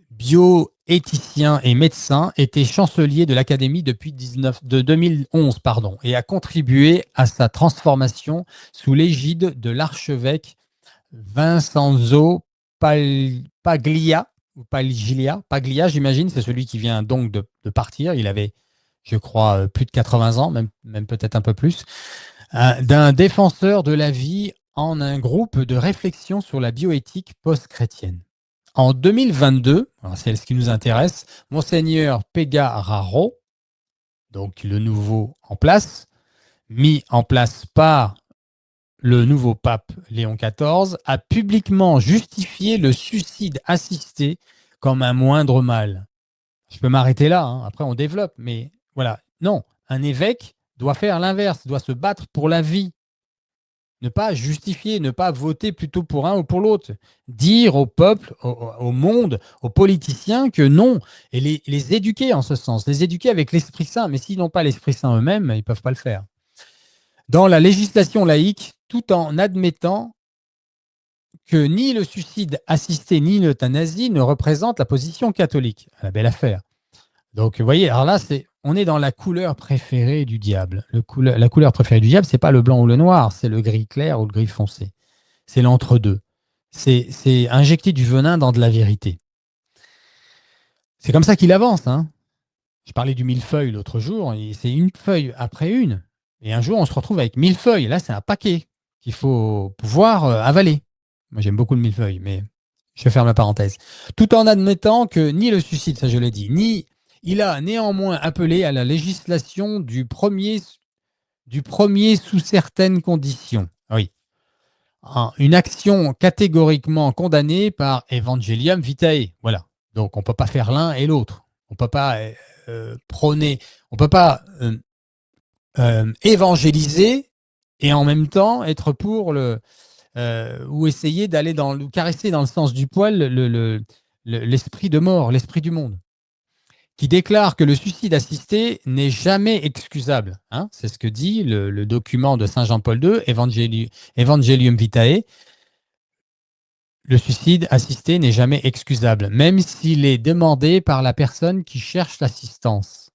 bioéthicien et médecin, était chancelier de l'Académie depuis 2011 et a contribué à sa transformation sous l'égide de l'archevêque Vincenzo Paglia, Paglia, j'imagine, c'est celui qui vient donc de partir. Il avait, je crois, plus de 80 ans, même peut-être un peu plus, d'un défenseur de la vie en un groupe de réflexion sur la bioéthique post-chrétienne. En 2022, c'est ce qui nous intéresse, Monseigneur Pegararo, donc le nouveau en place, mis en place par le nouveau pape Léon XIV, a publiquement justifié le suicide assisté comme un moindre mal. Je peux m'arrêter là, après on développe, mais voilà. Non, un évêque doit faire l'inverse, doit se battre pour la vie. Ne pas justifier, ne pas voter plutôt pour un ou pour l'autre. Dire au peuple, au monde, aux politiciens que non, et les éduquer en ce sens, les éduquer avec l'Esprit Saint. Mais s'ils n'ont pas l'Esprit Saint eux-mêmes, ils ne peuvent pas le faire. Dans la législation laïque, tout en admettant que ni le suicide assisté ni l'euthanasie ne représentent la position catholique. La belle affaire. Donc, vous voyez, alors là, on est dans la couleur préférée du diable. La couleur préférée du diable, c'est pas le blanc ou le noir, c'est le gris clair ou le gris foncé. C'est l'entre-deux. C'est injecter du venin dans de la vérité. C'est comme ça qu'il avance. Je parlais du millefeuille l'autre jour, et c'est une feuille après une. Et un jour, on se retrouve avec 1000 feuilles. Là, c'est un paquet qu'il faut pouvoir avaler. Moi, j'aime beaucoup le millefeuille, mais je ferme la parenthèse. Tout en admettant que ni le suicide, ça je l'ai dit, ni il a néanmoins appelé à la législation du premier sous certaines conditions. Oui. Une action catégoriquement condamnée par Evangelium Vitae. Voilà. Donc, on ne peut pas faire l'un et l'autre. On ne peut pas prôner, on ne peut pas évangéliser et en même temps être pour ou essayer d'aller ou caresser dans le sens du poil l'esprit de mort, l'esprit du monde, qui déclare que le suicide assisté n'est jamais excusable. C'est ce que dit le document de Saint Jean-Paul II, Evangelium Vitae. Le suicide assisté n'est jamais excusable, même s'il est demandé par la personne qui cherche l'assistance.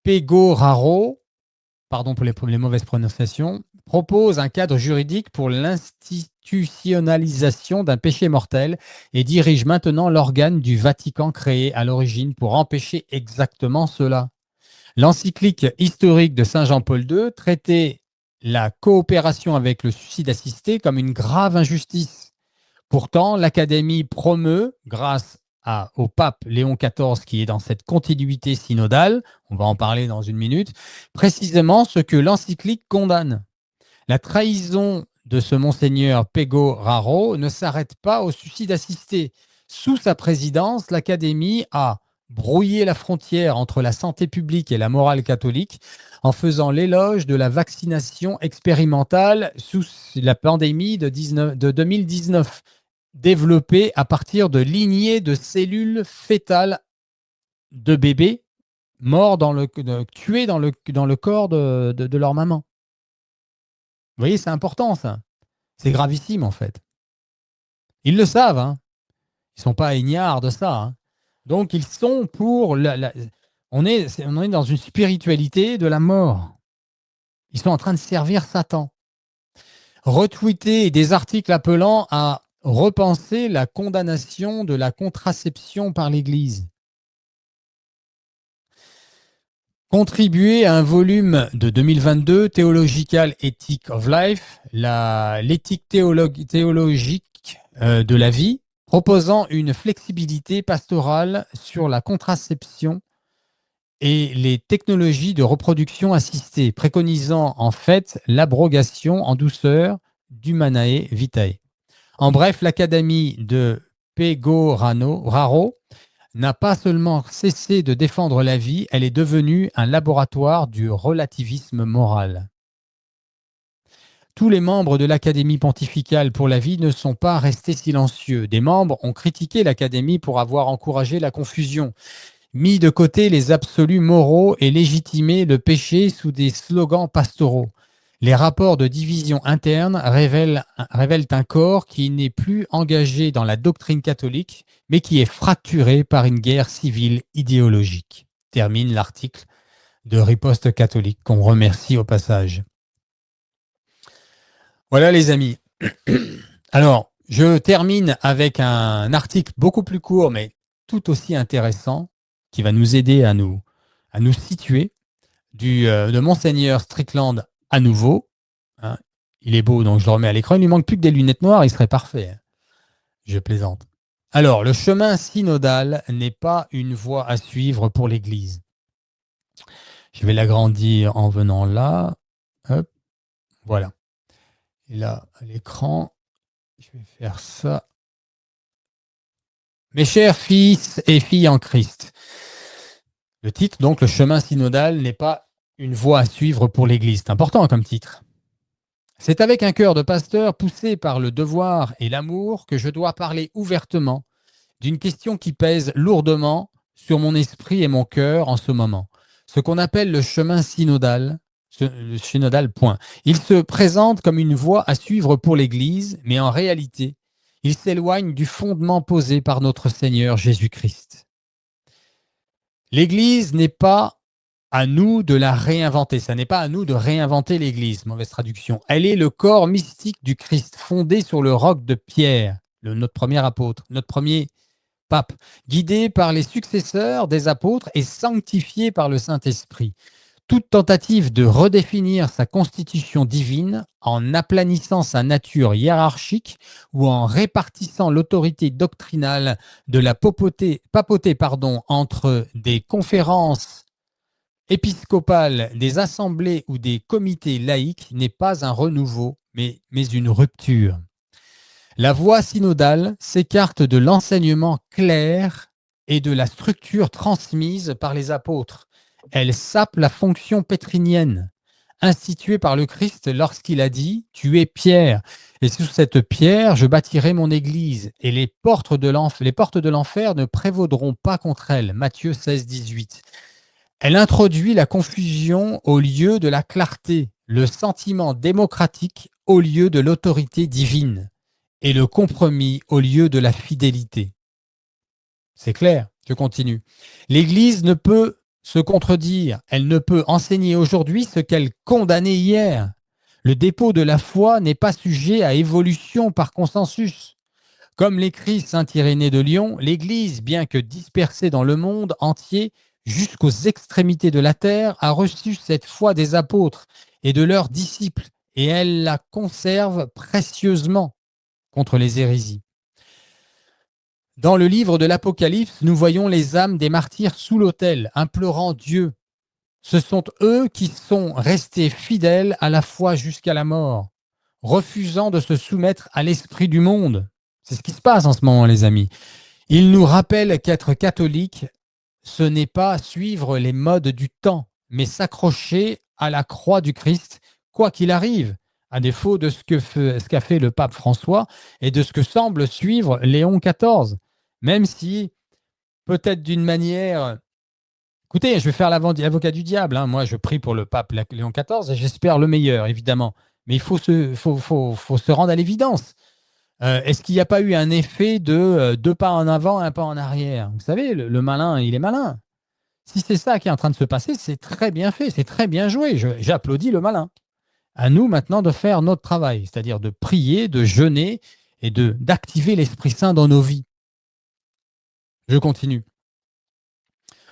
Pegoraro, pardon pour les mauvaises prononciations, propose un cadre juridique pour l'institutionnalisation d'un péché mortel et dirige maintenant l'organe du Vatican créé à l'origine pour empêcher exactement cela. L'encyclique historique de Saint Jean-Paul II traitait la coopération avec le suicide assisté comme une grave injustice. Pourtant, l'Académie promeut, grâce au pape Léon XIV qui est dans cette continuité synodale, on va en parler dans une minute, précisément ce que l'encyclique condamne. La trahison de ce monseigneur Pegoraro ne s'arrête pas au suicide assisté. Sous sa présidence, l'Académie a brouillé la frontière entre la santé publique et la morale catholique en faisant l'éloge de la vaccination expérimentale sous la pandémie de 2019, développée à partir de lignées de cellules fétales de bébés morts tués dans le corps de leur maman. Vous voyez, c'est important ça. C'est gravissime en fait. Ils le savent, hein. Ils ne sont pas ignares de ça, hein. Donc ils sont pour on est dans une spiritualité de la mort. Ils sont en train de servir Satan. Retweeter des articles appelant à repenser la condamnation de la contraception par l'Église. Contribuer à un volume de 2022, Theological Ethic of Life, l'éthique théologique de la vie, proposant une flexibilité pastorale sur la contraception et les technologies de reproduction assistée, préconisant en fait l'abrogation en douceur d'Humanae Vitae. En bref, l'Académie de Pegoraro n'a pas seulement cessé de défendre la vie, elle est devenue un laboratoire du relativisme moral. Tous les membres de l'Académie pontificale pour la vie ne sont pas restés silencieux. Des membres ont critiqué l'Académie pour avoir encouragé la confusion, mis de côté les absolus moraux et légitimé le péché sous des slogans pastoraux. Les rapports de division interne révèlent un corps qui n'est plus engagé dans la doctrine catholique, mais qui est fracturé par une guerre civile idéologique. Termine l'article de Riposte catholique, qu'on remercie au passage. Voilà les amis. Alors, je termine avec un article beaucoup plus court, mais tout aussi intéressant, qui va nous aider à nous situer, de Monseigneur Strickland à nouveau. Hein. Il est beau, donc je le remets à l'écran. Il lui manque plus que des lunettes noires, il serait parfait. Hein. Je plaisante. Alors, le chemin synodal n'est pas une voie à suivre pour l'Église. Je vais l'agrandir en venant là. Hop, voilà. Et là, à l'écran, je vais faire ça. Mes chers fils et filles en Christ. Le titre, donc, le chemin synodal n'est pas une voie à suivre pour l'Église. C'est important comme titre. C'est avec un cœur de pasteur poussé par le devoir et l'amour que je dois parler ouvertement d'une question qui pèse lourdement sur mon esprit et mon cœur en ce moment. Ce qu'on appelle le chemin synodal, le synodal point. Il se présente comme une voie à suivre pour l'Église, mais en réalité, il s'éloigne du fondement posé par notre Seigneur Jésus-Christ. L'Église n'est pas à nous de la réinventer. Ça n'est pas à nous de réinventer l'Église, mauvaise traduction. Elle est le corps mystique du Christ, fondé sur le roc de Pierre, notre premier apôtre, notre premier pape, guidé par les successeurs des apôtres et sanctifié par le Saint-Esprit. Toute tentative de redéfinir sa constitution divine en aplanissant sa nature hiérarchique ou en répartissant l'autorité doctrinale de la papauté entre des conférences épiscopales, des assemblées ou des comités laïques n'est pas un renouveau, mais une rupture. La voie synodale s'écarte de l'enseignement clair et de la structure transmise par les apôtres. Elle sape la fonction pétrinienne, instituée par le Christ lorsqu'il a dit « Tu es Pierre, et sur cette pierre je bâtirai mon église, et les portes de l'enfer ne prévaudront pas contre elle. » Matthieu 16, 18. Elle introduit la confusion au lieu de la clarté, le sentiment démocratique au lieu de l'autorité divine, et le compromis au lieu de la fidélité. C'est clair, je continue. L'Église ne peut se contredire, elle ne peut enseigner aujourd'hui ce qu'elle condamnait hier. Le dépôt de la foi n'est pas sujet à évolution par consensus. Comme l'écrit saint Irénée de Lyon, l'Église, bien que dispersée dans le monde entier jusqu'aux extrémités de la terre, a reçu cette foi des apôtres et de leurs disciples, et elle la conserve précieusement contre les hérésies. Dans le livre de l'Apocalypse, nous voyons les âmes des martyrs sous l'autel, implorant Dieu, Ce sont eux qui sont restés fidèles à la foi jusqu'à la mort, refusant de se soumettre à l'esprit du monde. C'est ce qui se passe en ce moment, les amis. Ils nous rappellent qu'être catholique, ce n'est pas suivre les modes du temps, mais s'accrocher à la croix du Christ, quoi qu'il arrive, à défaut de ce qu'a fait le pape François et de ce que semble suivre Léon XIV. Même si, peut-être d'une manière... Écoutez, je vais faire l'avocat du diable, hein. Moi, je prie pour le pape Léon XIV et j'espère le meilleur, évidemment. Mais il faut faut se rendre à l'évidence. Est-ce qu'il n'y a pas eu un effet de deux pas en avant, un pas en arrière? Vous savez, le malin, il est malin. Si c'est ça qui est en train de se passer, c'est très bien fait, c'est très bien joué. J'applaudis le malin. À nous maintenant de faire notre travail, c'est-à-dire de prier, de jeûner et d'activer l'Esprit Saint dans nos vies. Je continue.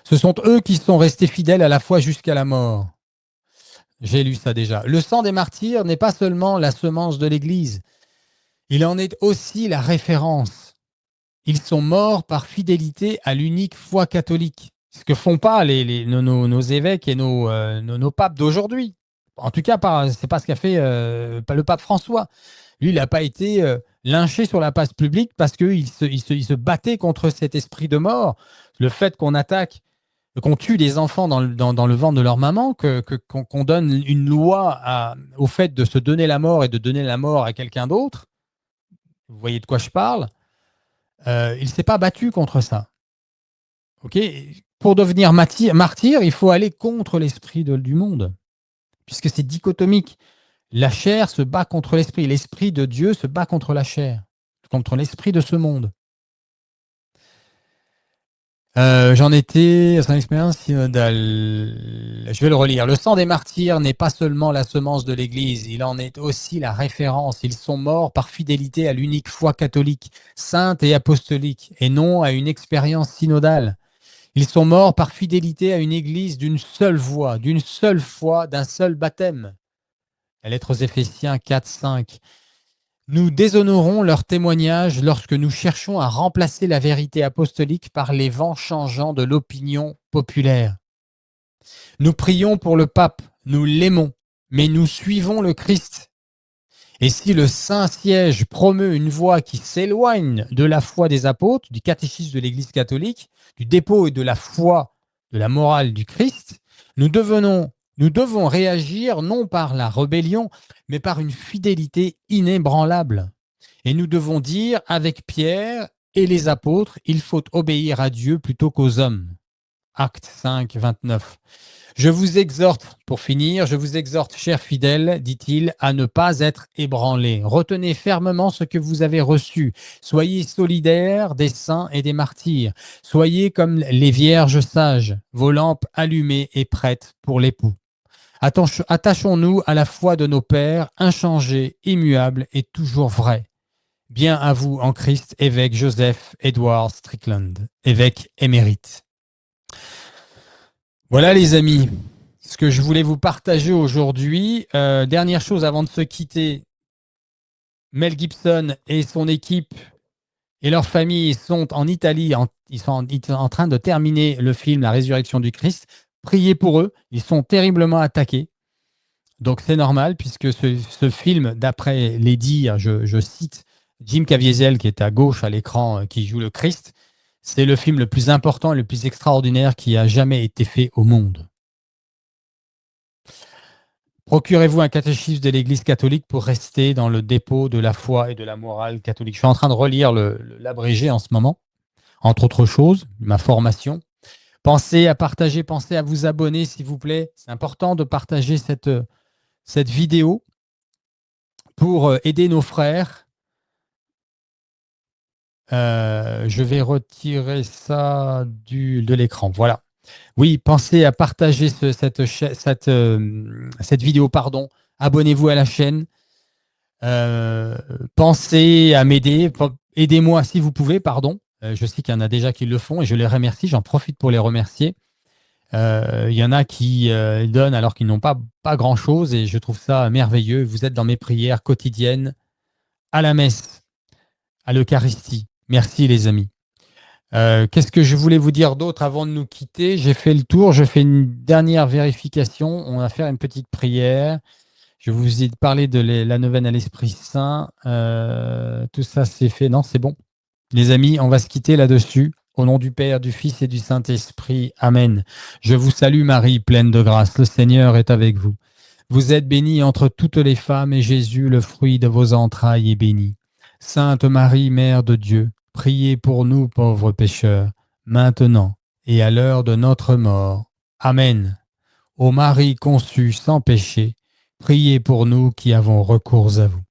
Ce sont eux qui sont restés fidèles à la foi jusqu'à la mort. J'ai lu ça déjà. Le sang des martyrs n'est pas seulement la semence de l'Église, il en est aussi la référence. Ils sont morts par fidélité à l'unique foi catholique. Ce que font pas nos évêques et nos papes d'aujourd'hui. En tout cas, c'est pas ce qu'a fait le pape François. Lui, il n'a pas été lynché sur la place publique parce qu'il il se battait contre cet esprit de mort. Le fait qu'on tue des enfants dans le ventre de leur maman, qu'on donne une loi au fait de se donner la mort et de donner la mort à quelqu'un d'autre. Vous voyez de quoi je parle? Il ne s'est pas battu contre ça. Okay. Pour devenir martyr, il faut aller contre l'esprit du monde, puisque c'est dichotomique. La chair se bat contre l'esprit. L'esprit de Dieu se bat contre la chair, contre l'esprit de ce monde. J'en étais à son expérience synodale. Je vais le relire. Le sang des martyrs n'est pas seulement la semence de l'Église, il en est aussi la référence. Ils sont morts par fidélité à l'unique foi catholique, sainte et apostolique, et non à une expérience synodale. Ils sont morts par fidélité à une Église d'une seule voix, d'une seule foi, d'un seul baptême. La lettre aux Éphésiens 4, 5. Nous déshonorons leur témoignage lorsque nous cherchons à remplacer la vérité apostolique par les vents changeants de l'opinion populaire. Nous prions pour le pape, nous l'aimons, mais nous suivons le Christ. Et si le Saint-Siège promeut une voie qui s'éloigne de la foi des apôtres, du catéchisme de l'Église catholique, du dépôt et de la foi, de la morale du Christ, nous devons réagir non par la rébellion, mais par une fidélité inébranlable. Et nous devons dire avec Pierre et les apôtres, il faut obéir à Dieu plutôt qu'aux hommes. Acte 5, 29. Je vous exhorte, pour finir, je vous exhorte, chers fidèles, dit-il, à ne pas être ébranlés. Retenez fermement ce que vous avez reçu. Soyez solidaires des saints et des martyrs. Soyez comme les vierges sages, vos lampes allumées et prêtes pour l'époux. Attachons-nous à la foi de nos pères, inchangée, immuable et toujours vraie. Bien à vous en Christ, évêque Joseph Edward Strickland, évêque émérite. Voilà les amis, ce que je voulais vous partager aujourd'hui. Dernière chose avant de se quitter, Mel Gibson et son équipe et leur famille sont en Italie, ils sont en train de terminer le film La Résurrection du Christ. Priez pour eux, ils sont terriblement attaqués. Donc c'est normal puisque ce film, d'après les dires, je cite Jim Caviezel qui est à gauche à l'écran, qui joue le Christ, c'est le film le plus important et le plus extraordinaire qui a jamais été fait au monde. Procurez-vous un catéchisme de l'Église catholique pour rester dans le dépôt de la foi et de la morale catholique. Je suis en train de relire l'abrégé en ce moment, entre autres choses, ma formation. Pensez à partager, pensez à vous abonner, s'il vous plaît. C'est important de partager cette vidéo pour aider nos frères. Je vais retirer ça de l'écran. Voilà. Oui, pensez à partager cette vidéo, pardon. Abonnez-vous à la chaîne. Pensez à m'aider. Aidez-moi si vous pouvez, pardon. Je sais qu'il y en a déjà qui le font et je les remercie. J'en profite pour les remercier. Il y en a qui donnent alors qu'ils n'ont pas grand-chose et je trouve ça merveilleux. Vous êtes dans mes prières quotidiennes, à la messe, à l'Eucharistie. Merci les amis. Qu'est-ce que je voulais vous dire d'autre avant de nous quitter? J'ai fait le tour, je fais une dernière vérification. On va faire une petite prière. Je vous ai parlé de la neuvaine à l'Esprit Saint. Tout ça, c'est fait. Non, c'est bon. Les amis, on va se quitter là-dessus. Au nom du Père, du Fils et du Saint-Esprit. Amen. Je vous salue Marie, pleine de grâce. Le Seigneur est avec vous. Vous êtes bénie entre toutes les femmes et Jésus, le fruit de vos entrailles, est béni. Sainte Marie, Mère de Dieu, priez pour nous pauvres pécheurs, maintenant et à l'heure de notre mort. Amen. Ô Marie conçue sans péché, priez pour nous qui avons recours à vous.